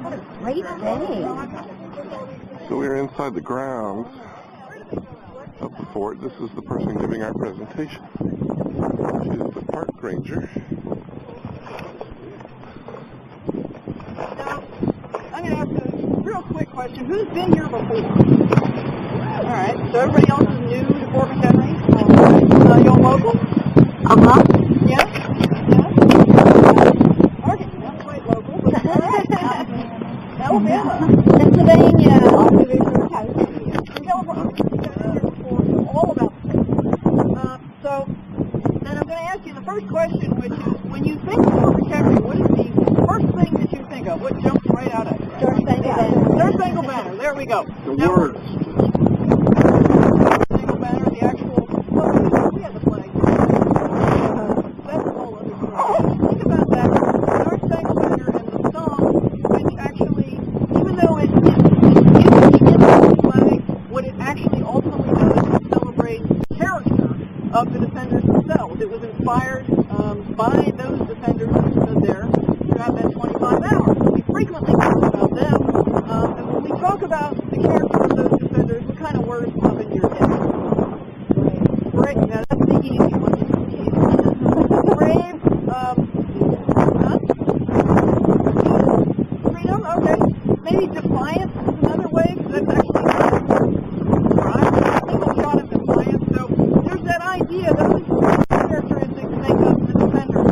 What a great day. So we're inside the grounds of the fort. This is the person giving our presentation. She's the park ranger. Now, I'm going to ask a real quick question. Who's been here before? All right, so everybody else is new to Fort McHenry? Y'all local? Uh-huh. Yes? Okay, not quite local, but all right. Alabama. Pennsylvania. All about so, and I'm going to ask you the first question, which is, when you think of Fort McHenry, what is the first thing that you think of? What jumps right out at you? Star Spangled Banner. Star Spangled Banner. There we go. The now, words. Star Spangled Banner, the actual flag. We had the flag. That's a whole other story. Think about that. Star Spangled Banner and the song, which actually, even though it is the flag, what it actually ultimately does is celebrate the character of the defenders themselves. It was inspired by those defenders who stood there throughout that 25 hours. We frequently talk about them, and when we talk about the character of those defenders, what kind of words pop in your head? Brave. Now that's the easy one. Brave. Freedom. Okay. Maybe defiance is another way, because that's actually a single shot of defiance. So there's that idea, those characteristics make up the defenders.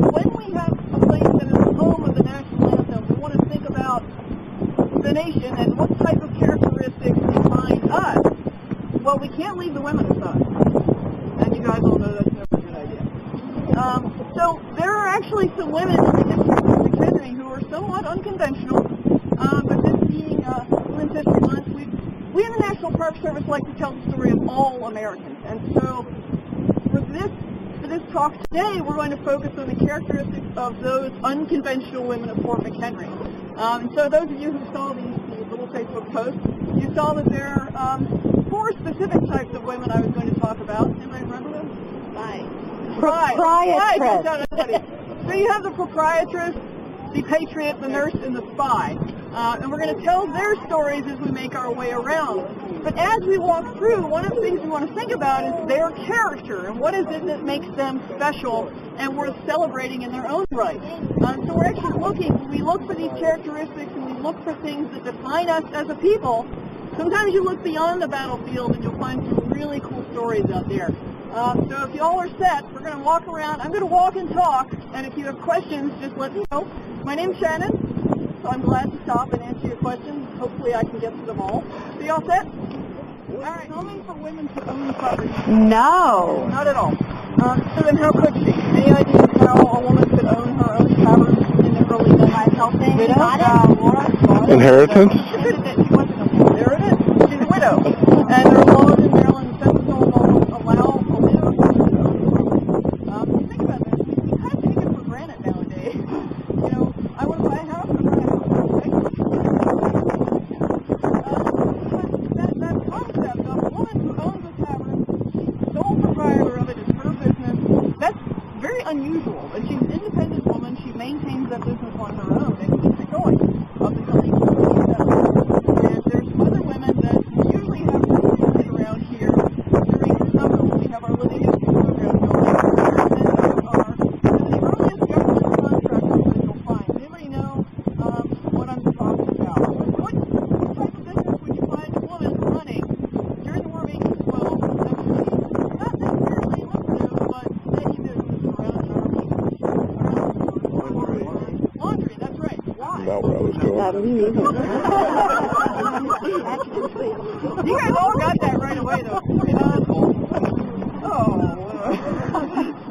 When we have a place that is the home of the national anthem, we want to think about the nation and what type of characteristics define us. Well, we can't leave the women aside. And you guys all know that's never a good idea. So there are actually some women in the history of McHenry who are somewhat unconventional. But this being Women's History Month, we in the National Park Service like to tell the story of all Americans. And so for this talk today, we're going to focus on the characteristics of those unconventional women of Fort McHenry. And so those of you who saw these little Facebook posts, you saw that there are 4 specific types of women I was going to talk about. Anybody remember them? Proprietress. So you have the proprietress, the patriot, the nurse, and the spy. And we're going to tell their stories as we make our way around. But as we walk through, one of the things we want to think about is their character and what is it that makes them special and worth celebrating in their own right. So we're actually when we look for these characteristics and we look for things that define us as a people, sometimes you look beyond the battlefield and you'll find some really cool stories out there. So if you all are set, we're going to walk around. I'm going to walk and talk, and if you have questions, just let me know. My name's Shannon, so I'm glad to stop and answer your questions. Hopefully I can get to them all. So you all set? All right, only for women to own property. No. Not at all. So then how could she? Any ideas how a woman could own her own tavern in the early 19th? Widow? Inheritance? She could have been. She wasn't a woman. There it is. She's a widow. And there are laws in Maryland and Central laws allow a widow to own. Think about this. We kind of take it for granted nowadays. You know, I want to buy a house, I'm going to have a house. That concept of a woman who owns a tavern, she's the sole proprietor of it, it's her business, that's very unusual. And she's an independent woman, she maintains that business on her own and keeps it going up until 1877. And there's other women that usually have businesses around here during the summer when we have our living history program going. And those are some of the earliest government contractors that you'll find. Does anybody know what I'm talking about? What type of business would you find a woman running during the War of 1812 that would be not necessarily lucrative, but steady business around our laundry, that's right. Why? Not where I was going. You guys all got that right away, though.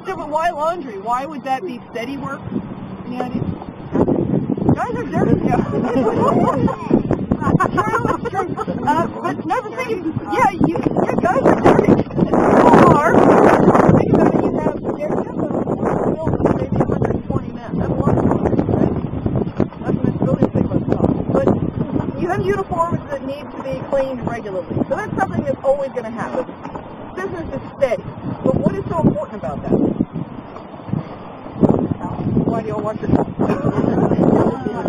So, but why laundry? Why would that be steady work? Any idea? Guys are dirty. It's true. But no, the thing is, yeah, guys are dirty. You are. Think about it. You have a build with maybe 120 men. That's a lot of laundry, right? That's when it's building big stuff. But you have uniforms that need to be cleaned regularly. So that's something that's always going to happen. Business is steady. But what is so important about that? Why do you all watch it?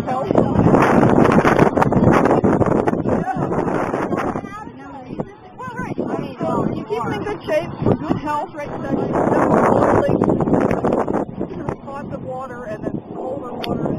Talley. Well, right. So you keep them in good shape, good health, right? So you don't pots of water and then colder water.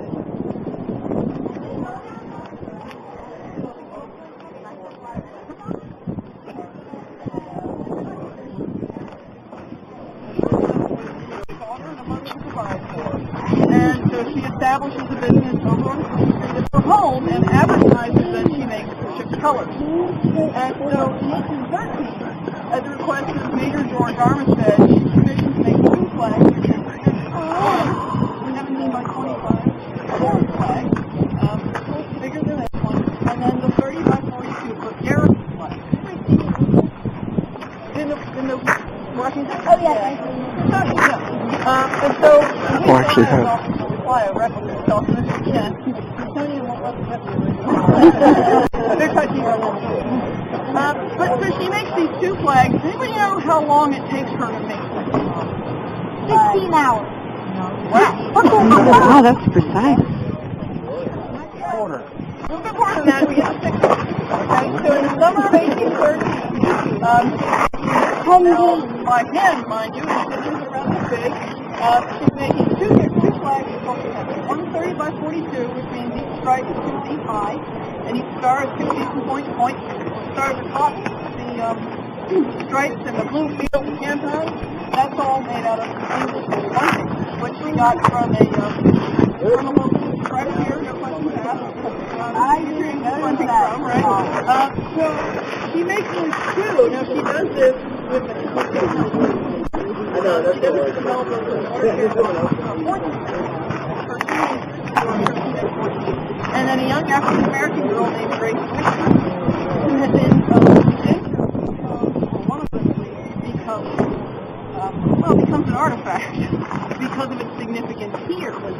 And so she establishes a business over on the street of her home and advertises that she makes ships colors. And so in 1813, at the request of Major George Armistead, she's commissioned to make two flags, which are 17 by 25 foreign flag, bigger than this one, and then the 30 by 42 for Garrison flag. In the Washington? Oh, yeah. And so we actually has. Fly a replica stuff if we can. But so she makes these two flags. Does anybody know how long it takes her to make them? 16 hours. Wow, that's precise. A little bit more than that. We get 6. Okay, so in the summer of 1813, by hand, mind you, and stitches around the big. She's making two flags. One 30 by 42, which means each stripe is 2 feet high, and each star is 2 feet from point to point. The star at the top, the stripes and the blue field and canton, that's all made out of English bunting, which we got from a local stripe here. No questions asked. Bunting from, right? So she makes these two. Now she does this with the she doesn't develop those and then a young African American girl named Raine, who had been one of them becomes an artifact because of its significance here. But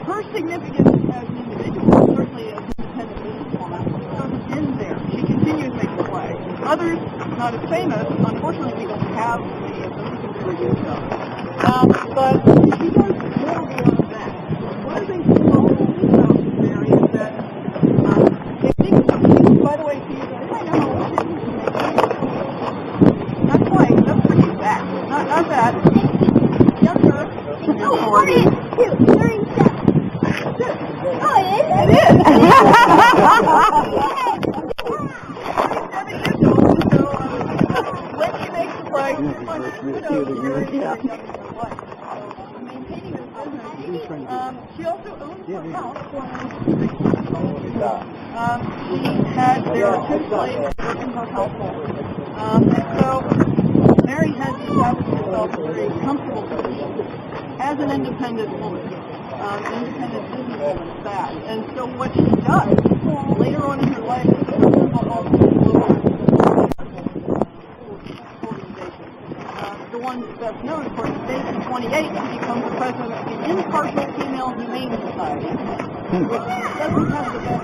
her significance as an individual, certainly as an independent businesswoman, doesn't end there. She continues making flags. Others, not as famous, unfortunately we don't have many of them because they were used up. But she does more beyond that. One of the things people don't know Mary is that they think, by the way, she I know how old she is. Not quite, that's pretty back. Not that. Younger. No, 42. 37. Oh, it is? It is. 37 years old, so when she makes the flag, she's maintaining her business. She also owns her house. There are 2 slaves working her household. And so Mary has established herself in a very comfortable position as an independent woman. Independent businesswoman at that. And so what she does later on in her life is the one that's known, of course, is 28, she becomes the president of the Impartial Female Humane Society, which doesn't have the best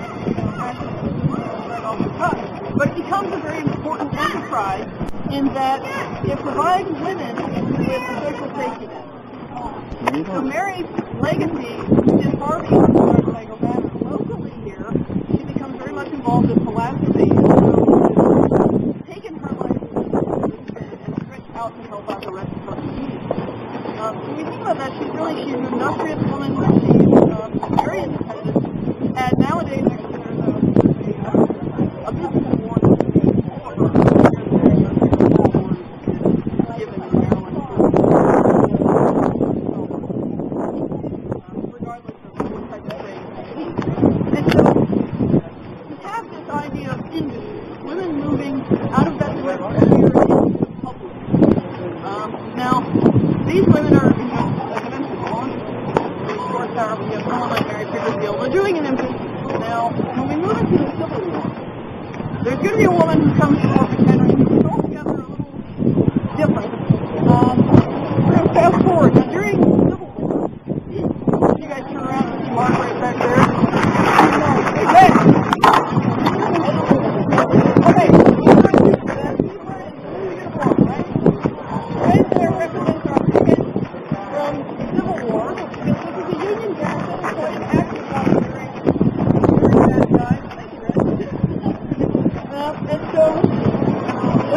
right off the top, but it becomes a very important enterprise in that it provides women with a social safety net. So Mary's legacy is far beyond the if I go back locally here. She becomes very much involved in philanthropy, and so taken her life and stretched out to help out the rest of her community. When we think about that, she's an industrious woman. She's very independent, and nowadays actually there's a business award given in Maryland. Regardless of what type of thing. And so we have this idea of industry, women moving out of that domestic sphere into the public. Now, these women are, as I mentioned, on the short power. We have someone like Mary Pickersgill. They're doing it in business. Now,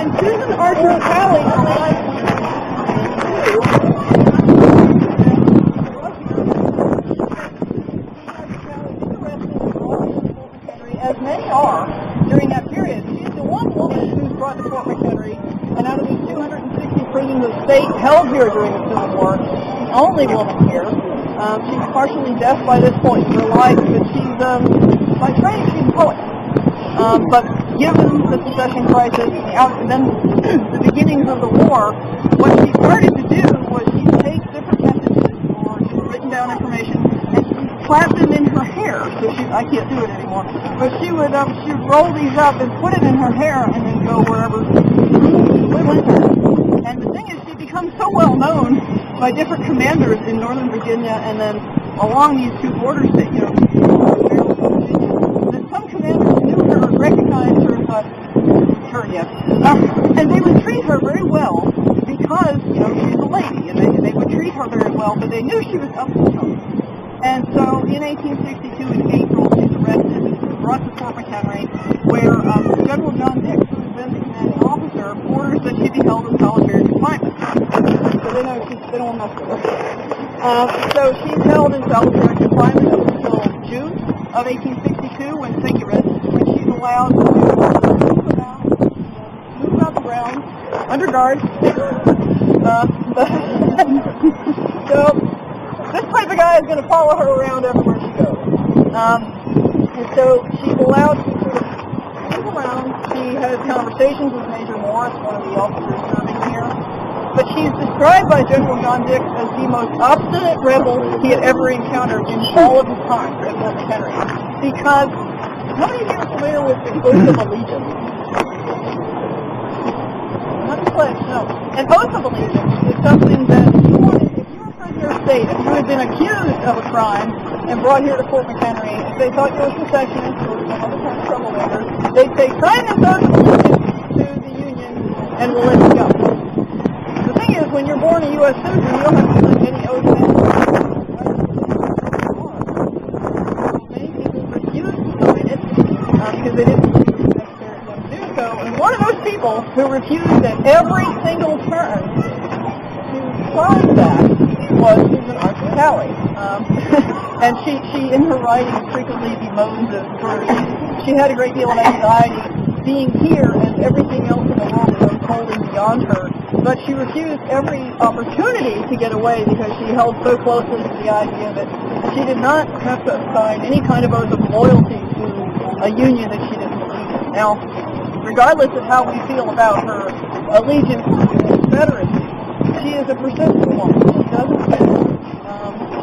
And Susan Archer Talley arrived as many are during that period. She's the one woman who's brought to Fort McHenry, and out of these 260 prisons of state held here during the Civil War, the only woman here. She's partially deaf by this point in her life, but she's, by training, she's a poet. But given the secession crisis and then the beginnings of the war, what she started to do was she'd take different messages or written down information and she'd clap them in her hair. So I can't do it anymore. But she would roll these up and put it in her hair and then go wherever we went. And the thing is, she becomes so well known by different commanders in Northern Virginia and then along these two border states, that some commanders knew her, recognized her, and thought, her, yes. And they would treat her very well because, she's a lady, and they would treat her very well, but they knew she was up to something. And so in 1862, in April, she's arrested and brought to Fort McHenry, where General John Dix, who had been the commanding officer, orders that she be held in solitary confinement. So they know they don't mess with her. So she's held in solitary confinement up until June of 1862 when she's allowed to move about the grounds under guard. So this type of guy is going to follow her around everywhere she goes. And so she's allowed to sort of move around. She has conversations with Major Morris, one of the officers serving here. But she's described by General John Dix as the most obstinate rebel he had ever encountered in all of his time at Fort McHenry. Because, how many of you are familiar with the oath of allegiance? Not the pledge, no. An oath of allegiance is something that if you were a prisoner of state, if you had been accused of a crime and brought here to Fort McHenry, if they thought you were a secessionist or some other kind of troublemaker, they'd say, sign this oath of allegiance to the Union and we'll let you go. The thing is, when you're born a U.S. citizen, you don't have to sign any oath anymore. Many people refused to sign it because they didn't believe it was necessary for them to do so. And one of those people who refused at every single turn to sign that was Susan Archer Talley. And she, in her writings, frequently bemoans it. She had a great deal of anxiety being here and everything else in the world was unfolding beyond her. But she refused every opportunity to get away because she held so closely to the idea that she did not have to sign any kind of oath of loyalty to a union that she didn't believe in. Now, regardless of how we feel about her allegiance to the Confederacy, she is a persistent woman. She doesn't fail,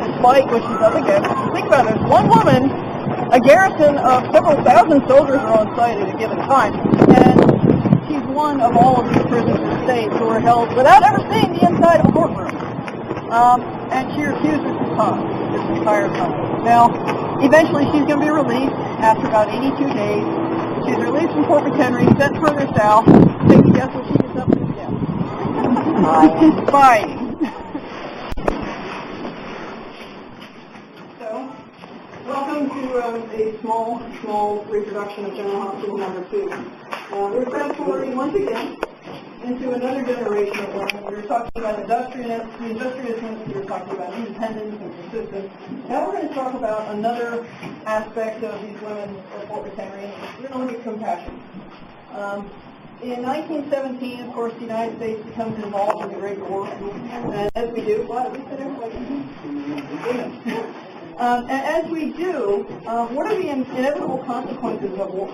despite what she's up against. Think about it. One woman, a garrison of several thousand soldiers are on site at a given time, and she's one of all of these prisoners of state who are held without ever seeing the inside of a courtroom. And she refuses to sign this entire time. Now, eventually she's going to be released after about 82 days. She's released from Fort McHenry, sent further south. Take a guess what she gets up to again. Spying. So, welcome to a small reproduction of General Hospital number 2. We're fast-forwarding once again into another generation of women. We were talking about industriousness, we were talking about independence and persistence. Now we're going to talk about another aspect of these women at Fort McHenry. We're going to look at compassion. In 1917, of course, the United States becomes involved in the Great War, and as we do, well, at least at everybody. And as we do, what are the inevitable consequences of war?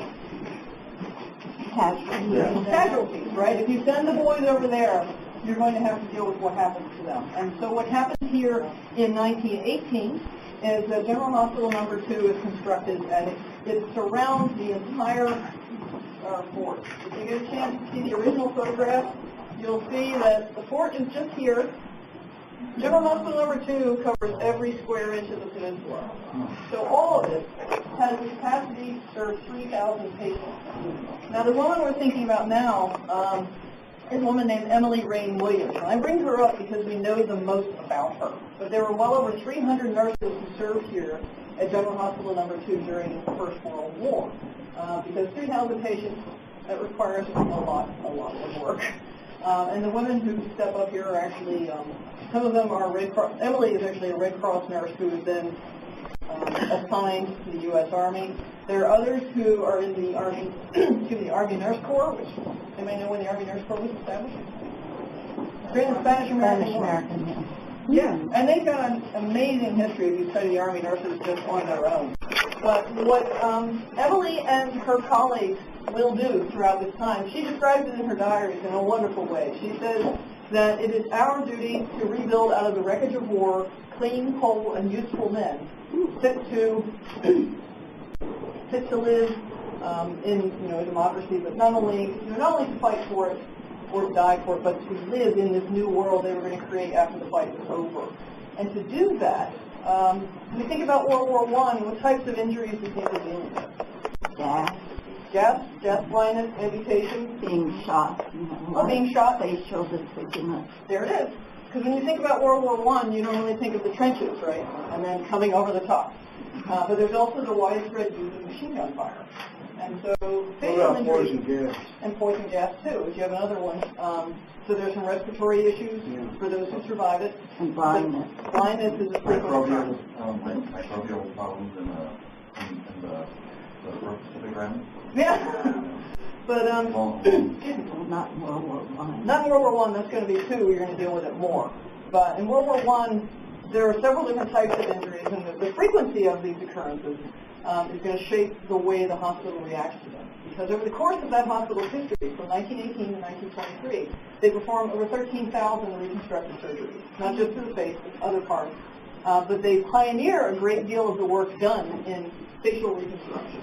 Casualties, right? If you send the boys over there, you're going to have to deal with what happens to them. And so what happened here in 1918 is that General Hospital number 2 is constructed, and it surrounds the entire fort. If you get a chance to see the original photograph, you'll see that the fort is just here. General Hospital number 2 covers every square inch of the peninsula. So all of it has the capacity to serve 3,000 patients. Now the woman we're thinking about now is a woman named Emily Raine Williams. And I bring her up because we know the most about her. But there were well over 300 nurses who served here at General Hospital number 2 during the First World War. Because 3,000 patients It requires a lot of work. And the women who step up here are actually, some of them are Red Cross. Emily is actually a Red Cross nurse who was then assigned to the U.S. Army. There are others who are in the Army, Army Nurse Corps, which you may know when the Army Nurse Corps was established. During the Spanish-American War. Yeah, and they've got an amazing history if you study the Army nurses just on their own. But what Emily and her colleagues will do throughout this time, she describes it in her diaries in a wonderful way. She says that it is our duty to rebuild out of the wreckage of war clean, whole, and useful men fit to live in democracy, but not only to fight for it or to die for it, but to live in this new world they were going to create after the fight was over. And to do that, when we think about World War I, what types of injuries do you think we're dealing with? Gas, blindness, amputation. Being shot. Being shot. Facial disfigurement. There it is. Because when you think about World War I, you don't really think of the trenches, right? And then coming over the top. But there's also the widespread use of machine gun fire. And so facial injuries and poison gas too, if you have another one. So there's some respiratory issues for those who survive it. And blindness. Blindness is a frequent microbial problems in the Pacific Rim. Yeah. But not World War I. Not in World War I. That's going to be two. We're going to deal with it more. But in World War I, there are several different types of injuries, and the frequency of these occurrences is going to shape the way the hospital reacts to them. Because over the course of that hospital's history, from 1918 to 1923, they performed over 13,000 reconstructive surgeries, not just to the face, but other parts. But they pioneer a great deal of the work done in facial reconstruction.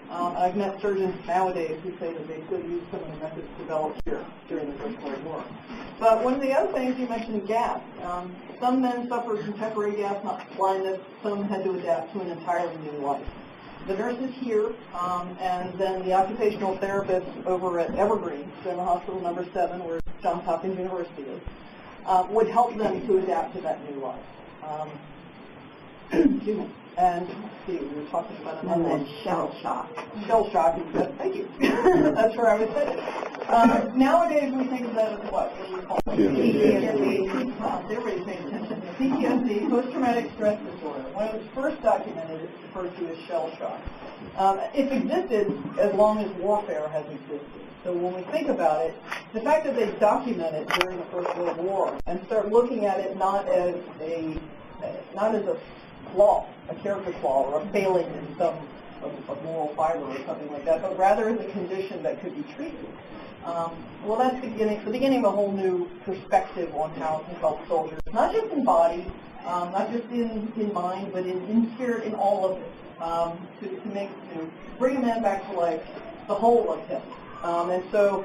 I've met surgeons nowadays who say that they still use some of the methods developed here during the First World War. But one of the other things you mentioned, gas. Some men suffered from temporary gas, not blindness. Some had to adapt to an entirely new life. The nurses here, and then the occupational therapists over at Evergreen, General Hospital number 7, where Johns Hopkins University is, would help them to adapt to that new life. And let's see, we were talking about another one. Shell shock. Shell shock is good. Thank you. That's where I was headed. Nowadays we think of that as what? What do you call it? PTSD. Everybody's paying attention. PTSD, post-traumatic stress disorder. When it was first documented, it's referred to as shell shock. It's existed as long as warfare has existed. So when we think about it, the fact that they document it during the First World War and start looking at it not as a flaw, a character flaw, or a failing in some moral fiber or something like that, but rather as a condition that could be treated. Well, that's the beginning of a whole new perspective on how to help soldiers, not just in body, not just in mind, but in spirit, in all of it, to bring a man back to life, the whole of him. And so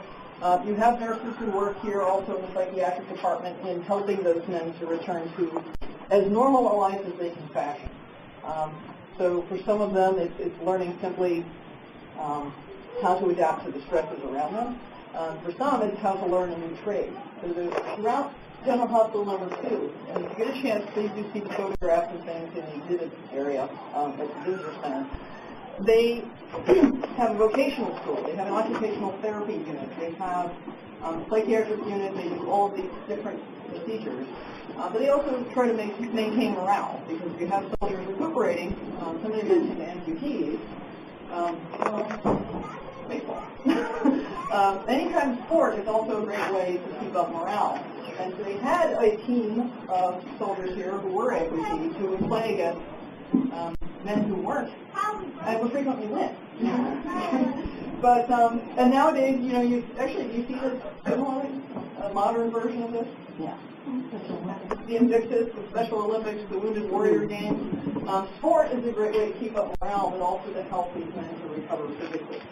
you have nurses who work here also in the psychiatric department in helping those men to return to as normal a life as they can fashion. So for some of them, it's learning simply how to adapt to the stresses around them. For some, it's how to learn a new trade. So there's throughout General Hospital number 2, and if you get a chance, please do see the photographs and things in the exhibit area at the visitor center. They have a vocational school. They have an occupational therapy unit. They have a psychiatric unit. They use all of these different procedures. But they also try to maintain morale, because if you have soldiers recuperating, somebody mentioned amputees, baseball. Any kind of sport is also a great way to keep up morale. And so they had a team of soldiers here who were amputees who would play against men who weren't, and would frequently win. But and nowadays, you see this a modern version of this. Yeah. The Invictus, the Special Olympics, the Wounded Warrior Games. Sport is a great way to keep up morale, but also to help these men to recover physically.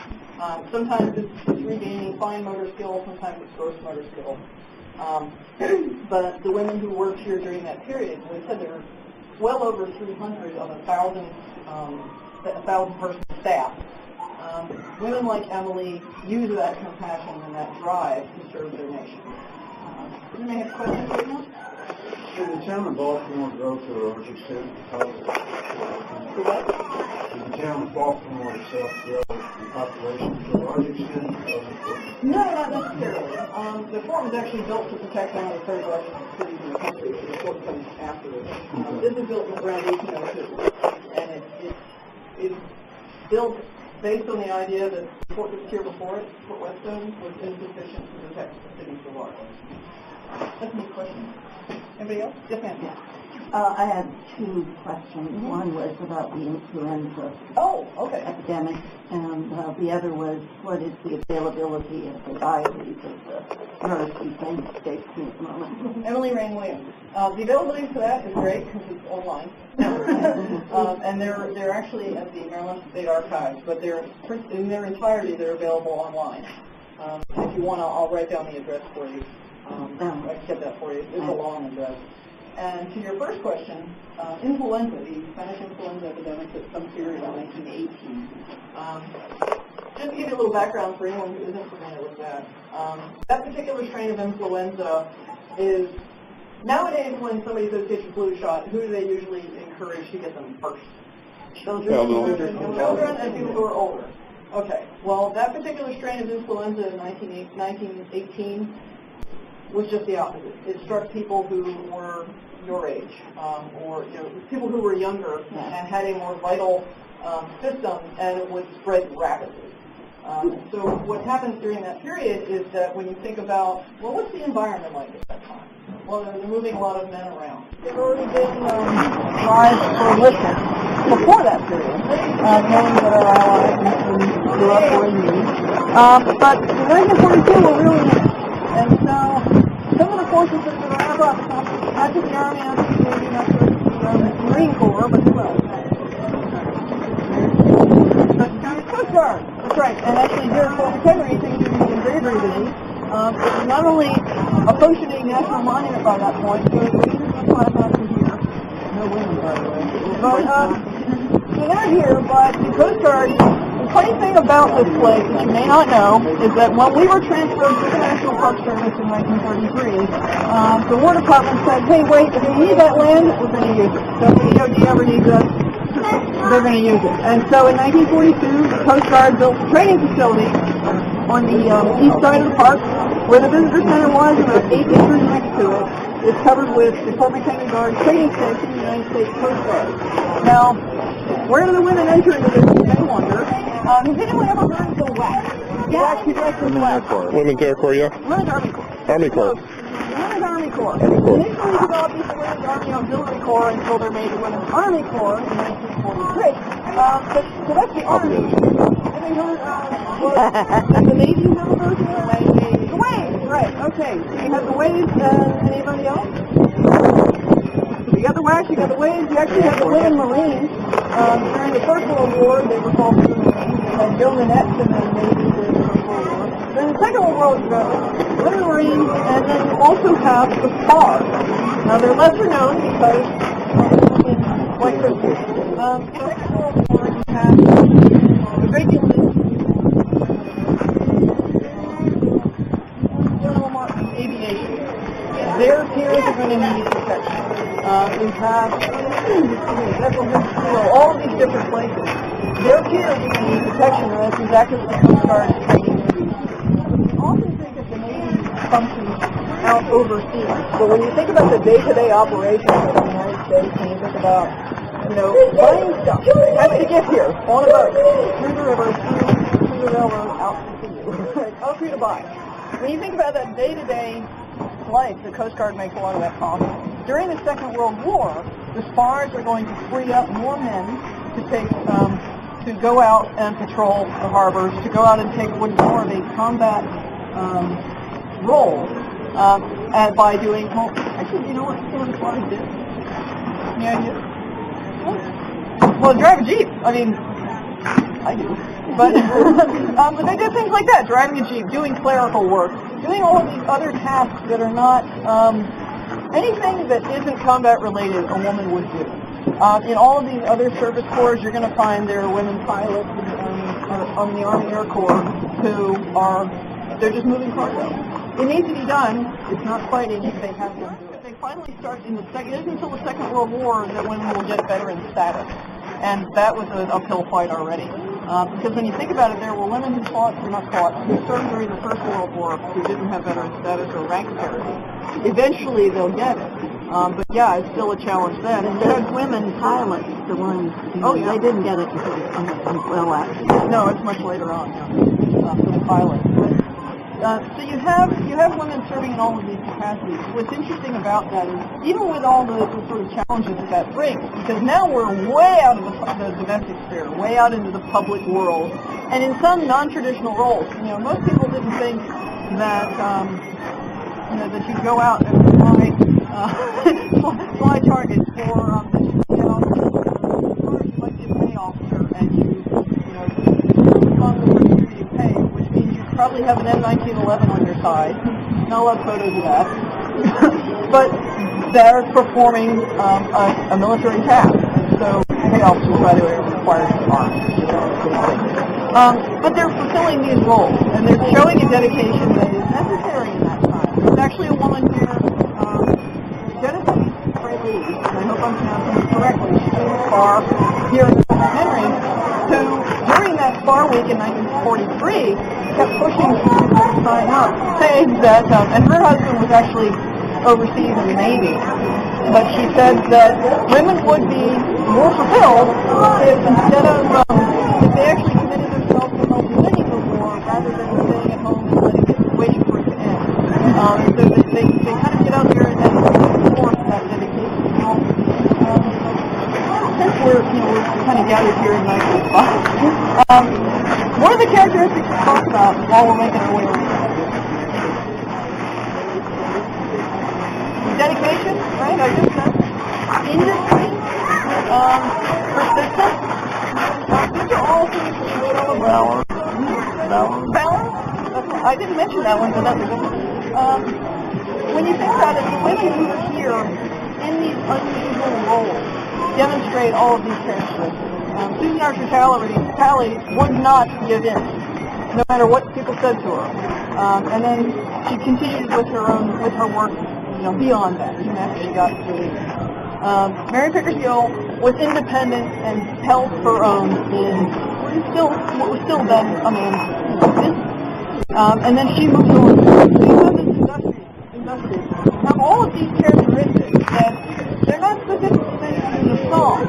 Sometimes it's regaining fine motor skill, sometimes it's gross motor skill. But the women who worked here during that period, we said there were well over 300 of 1,000-person staff. Women like Emily use that compassion and that drive to serve their nation. Does anybody have questions right now? Should the town of Baltimore go to a large extent? Should the town of Baltimore itself grow population to a large extent because of force? No, not necessarily. The fort was actually built to protect one of the third largest cities in the country, so the fort comes afterwards. This was built around 1802, and it's built based on the idea that the fort that's here before it, Fort Whetstone, was insufficient to protect the city so large. That's a neat question. Anybody else? Yes, ma'am. Yeah. I had two questions. One was about the influenza Oh, okay. epidemic, and the other was what is the availability of the diaries of the nurse who's in the States at the moment? Emily Raine Williams. The availability for that is great because it's online. And they're actually at the Maryland State Archives, but in their entirety they're available online. If you want, I'll write down the address for you. I can get that for you. It's a long address. And to your first question, influenza, the Spanish influenza epidemic that some period in 1918. Just to give you a little background for anyone who isn't familiar with that, that particular strain of influenza is, nowadays when somebody says get your flu shot, who do they usually encourage to get them first? Children and people who are older. Okay, well that particular strain of influenza in 1918 was just the opposite. It struck people who were your age, or people who were younger and had a more vital system, and it would spread rapidly. So what happens during that period is that when you think about, well, what's the environment like at that time? Well, they're moving a lot of men around. There have already been lives for listeners before that period, knowing that our allies grew up where we but in 1942 were really new. And so some of the forces that were around us, not just the Army, not just the Navy, not just the Marine Corps, but who else? The Coast Guard. That's right. And actually here at Fort McHenry, things are getting very, very busy. It was not only a functioning national monument by that point, so it was just 5,000 here. No women, by the way. But, so they're here, but the Coast Guard, the funny thing about this place that you may not know is that when we were transferred to the National Park Service in 1933, the War Department said, hey, wait, if we need that land, we're going to use it. So if the DOD ever needs us, they're going to use it. And so in 1942, the Coast Guard built a training facility on the east side of the park, where the visitor center was, about 8 acres next to it. It's covered with the Fort McHenry Guard Training Station, the United States Coast Guard. Now, where do the women enter into this, you may wonder? Has anyone ever heard of the WAC? Yeah. Women's Air Corps, yeah? Women's Army Corps. Army Corps. Women's Army Corps. Initially developed as the Women's Army Auxiliary Corps until they're made the Women's Army Corps in 1943. So that's the Army. Have you heard the Navy have a version of that? The Waves, right, okay. So you have the Waves, anybody else? You got the WAC, you got the Waves, you actually have the Women Marines. During the First World War, they were called Women Marines. You had Joe Minette's in the Navy during the First World War. Then the Second World War, you got Women Marines, and then you also have the SPARs. Now they're lesser known because like Christmas. In the Second World War, you have a great deal of aviation. Their peers are going to need protection. We have all of these different places. Their peers are going to need protection, and that's exactly what the Coast Guard is training to do. We often think of the Navy functions out overseas, but when you think about the day-to-day operations of the United States, and you think about, buying stuff, how to get here, on a boat, through the river, through the railroad, out to you, out for you to buy. When you think about that day-to-day life, the Coast Guard makes a lot of that possible. During the Second World War, the SPARs are going to free up more men to take, to go out and patrol the harbors, to go out and take what is more of a combat role, and by doing, actually, you know what some of the SPARs did? Yeah, you do? Well, drive a Jeep. I mean, I do. But they did things like that, driving a Jeep, doing clerical work, doing all of these other tasks that are not, anything that isn't combat related a woman would do. In all of these other service corps, you're going to find there are women pilots on the Army Air Corps who are, they're just moving cargo. It needs to be done. It's not fighting. They have to do it. They finally start in the second, it isn't until the Second World War that women will get veteran status. And that was an uphill fight already. Because when you think about it, there were women who served during the First World War who didn't have veteran status or rank parity. Eventually, they'll get it. But yeah, it's still a challenge then. And those women pilots, the ones, they didn't get it until well after. No, it's much later on, for the pilots. So you have women serving in all of these capacities. What's interesting about that is even with all the sort of challenges that brings, because now we're way out of the domestic sphere, way out into the public world, and in some non-traditional roles. Most people didn't think that that you go out and fly targets for you might be a pay officer and you pay, which means you probably have an M1911 on your side. Not a lot of photos of that. But they're performing a military task. So pay officers, by the way, are required to arms. But they're fulfilling these roles, and they're showing a dedication that is necessary in that time. There's actually a woman here, Jennifer, and I hope I'm pronouncing it correctly, she's doing a spar here in McHenry, who, during that spar week in 1943, kept pushing people to sign up, saying that, and her husband was actually overseas in the Navy, but she said that women would be more fulfilled if instead of, if they actually committed themselves to help winning the war rather than staying at home and waiting for it to end. So that they kind of get out there and perform that dedication. Since we're kind of gathered here in nice spots, one of the characteristics to talk about while we're making our way around. Dedication, right? I just said. Industry, persistence. These are all things that you know about. Balance? I didn't mention that one, but that's a good one. When you think about it, the women who are here in these unusual roles demonstrate all of these characteristics. Susan Archer Talley would not give in, no matter what people said to her. And then she continued with her work, beyond that, even after she got released. Mary Pickersgill was independent and held her own in what was still then a man's business. And then she moved on. So you have this industry. Have all of these characteristics that they're not specific things in the song,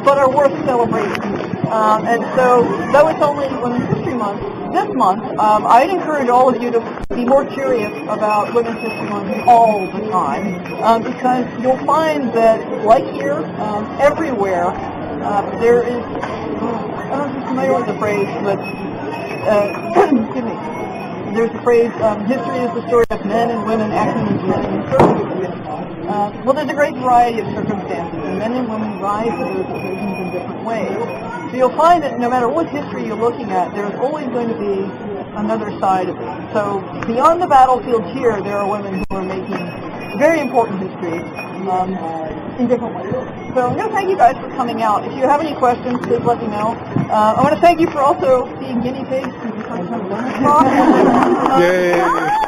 but are worth celebrating. And so, though it's only Women's History Month, this month, I'd encourage all of you to be more curious about Women's History Month all the time, because you'll find that, like here, everywhere, there is, I don't know if you're familiar with the phrase, but, excuse me, there's the phrase, history is the story of men and women acting as men in circumstances. Well, there's a great variety of circumstances, and men and women rise to those occasions in different ways. So you'll find that no matter what history you're looking at, there's always going to be another side of it. So beyond the battlefield here, there are women who are making very important history in different ways. So I'm going to thank you guys for coming out. If you have any questions, please let me know. I want to thank you for also being guinea pigs. Yay!